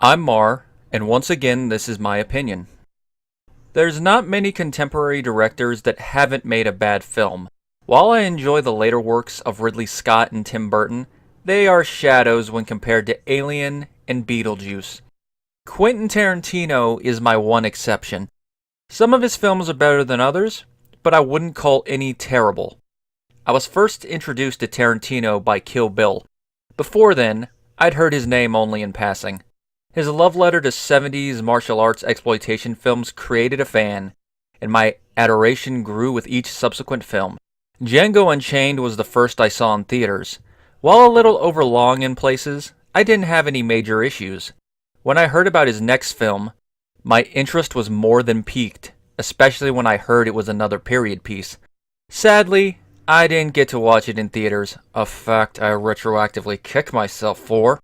I'm Mar, and once again, this is my opinion. There's not many contemporary directors that haven't made a bad film. While I enjoy the later works of Ridley Scott and Tim Burton, they are shadows when compared to Alien and Beetlejuice. Quentin Tarantino is my one exception. Some of his films are better than others, but I wouldn't call any terrible. I was first introduced to Tarantino by Kill Bill. Before then, I'd heard his name only in passing. His love letter to 70s martial arts exploitation films created a fan, and my adoration grew with each subsequent film. Django Unchained was the first I saw in theaters. While a little overlong in places, I didn't have any major issues. When I heard about his next film, my interest was more than piqued, especially when I heard it was another period piece. Sadly, I didn't get to watch it in theaters, a fact I retroactively kick myself for,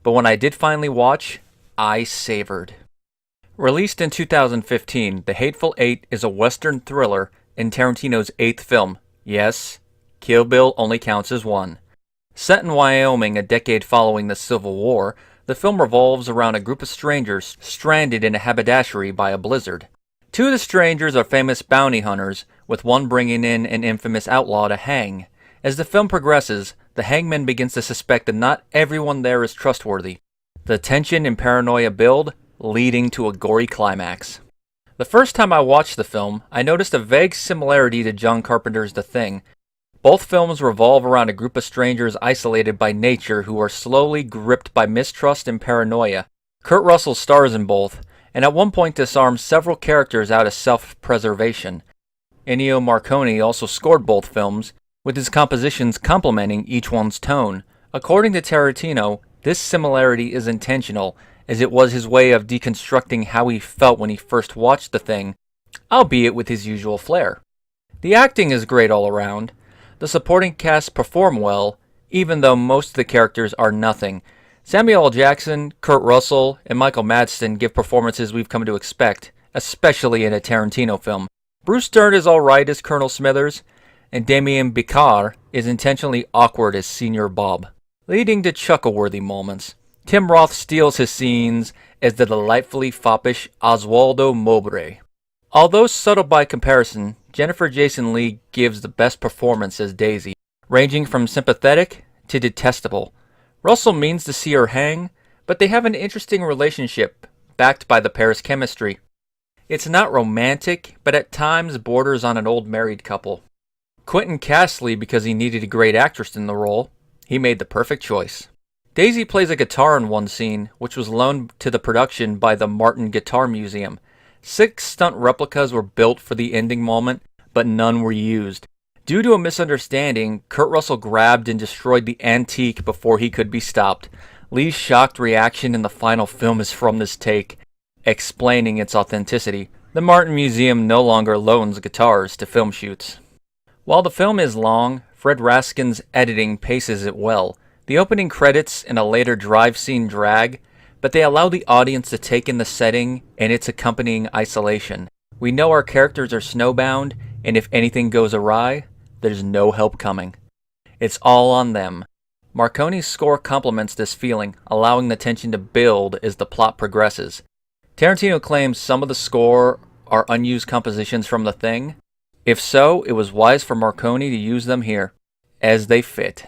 but when I did finally watch, I savored. Released in 2015, The Hateful Eight is a Western thriller in Tarantino's eighth film. Yes, Kill Bill only counts as one. Set in Wyoming a decade following the Civil War, the film revolves around a group of strangers stranded in a haberdashery by a blizzard. Two of the strangers are famous bounty hunters, with one bringing in an infamous outlaw to hang. As the film progresses, the hangman begins to suspect that not everyone there is trustworthy. The tension and paranoia build, leading to a gory climax. The first time I watched the film, I noticed a vague similarity to John Carpenter's The Thing. Both films revolve around a group of strangers isolated by nature who are slowly gripped by mistrust and paranoia. Kurt Russell stars in both, and at one point disarms several characters out of self-preservation. Ennio Morricone also scored both films, with his compositions complementing each one's tone. According to Tarantino, this similarity is intentional, as it was his way of deconstructing how he felt when he first watched The Thing, albeit with his usual flair. The acting is great all around. The supporting cast perform well, even though most of the characters are nothing. Samuel L. Jackson, Kurt Russell, and Michael Madsen give performances we've come to expect, especially in a Tarantino film. Bruce Dern is alright as Colonel Smithers, and Damien Picard is intentionally awkward as Senior Bob, leading to chuckle-worthy moments. Tim Roth steals his scenes as the delightfully foppish Oswaldo Mowbray. Although subtle by comparison, Jennifer Jason Leigh gives the best performance as Daisy, ranging from sympathetic to detestable. Russell means to see her hang, but they have an interesting relationship, backed by the pair's chemistry. It's not romantic, but at times borders on an old married couple. Quentin cast Leigh because he needed a great actress in the role. He made the perfect choice. Daisy plays a guitar in one scene, which was loaned to the production by the Martin Guitar Museum. 6 stunt replicas were built for the ending moment, but none were used. Due to a misunderstanding, Kurt Russell grabbed and destroyed the antique before he could be stopped. Leigh's shocked reaction in the final film is from this take, explaining its authenticity. The Martin Museum no longer loans guitars to film shoots. While the film is long, Fred Raskin's editing paces it well. The opening credits and a later drive scene drag, but they allow the audience to take in the setting and its accompanying isolation. We know our characters are snowbound, and if anything goes awry, there's no help coming. It's all on them. Morricone's score complements this feeling, allowing the tension to build as the plot progresses. Tarantino claims some of the score are unused compositions from The Thing. If so, it was wise for Morricone to use them here, as they fit.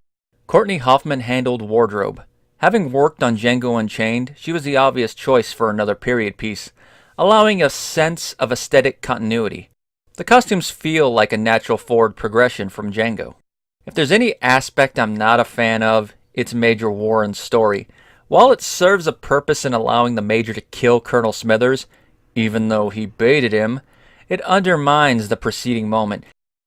Courtney Hoffman handled wardrobe. Having worked on Django Unchained, she was the obvious choice for another period piece, allowing a sense of aesthetic continuity. The costumes feel like a natural forward progression from Django. If there's any aspect I'm not a fan of, it's Major Warren's story. While it serves a purpose in allowing the Major to kill Colonel Smithers, even though he baited him, it undermines the preceding moment.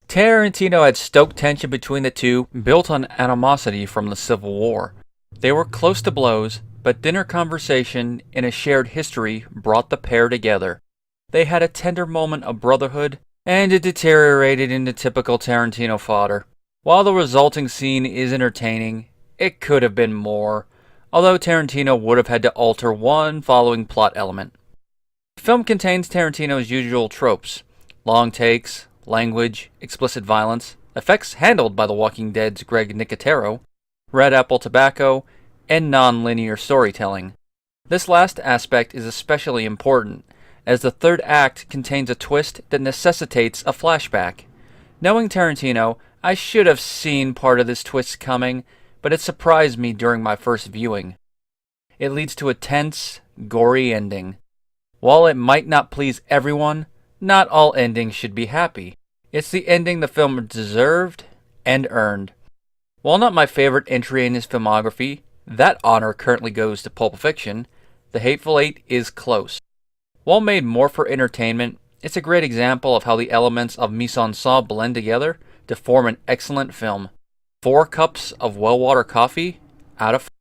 Tarantino had stoked tension between the two, built on animosity from the Civil War. They were close to blows, but dinner conversation and a shared history brought the pair together. They had a tender moment of brotherhood, and it deteriorated into typical Tarantino fodder. While the resulting scene is entertaining, it could have been more, although Tarantino would have had to alter one following plot element. The film contains Tarantino's usual tropes: long takes, language, explicit violence, effects handled by The Walking Dead's Greg Nicotero, red apple tobacco, and non-linear storytelling. This last aspect is especially important, as the third act contains a twist that necessitates a flashback. Knowing Tarantino, I should have seen part of this twist coming, but it surprised me during my first viewing. It leads to a tense, gory ending. While it might not please everyone, not all endings should be happy. It's the ending the film deserved and earned. While not my favorite entry in his filmography, that honor currently goes to Pulp Fiction. The Hateful Eight is close. While made more for entertainment, it's a great example of how the elements of mise-en-scène blend together to form an excellent film. 4 cups of well-water coffee out of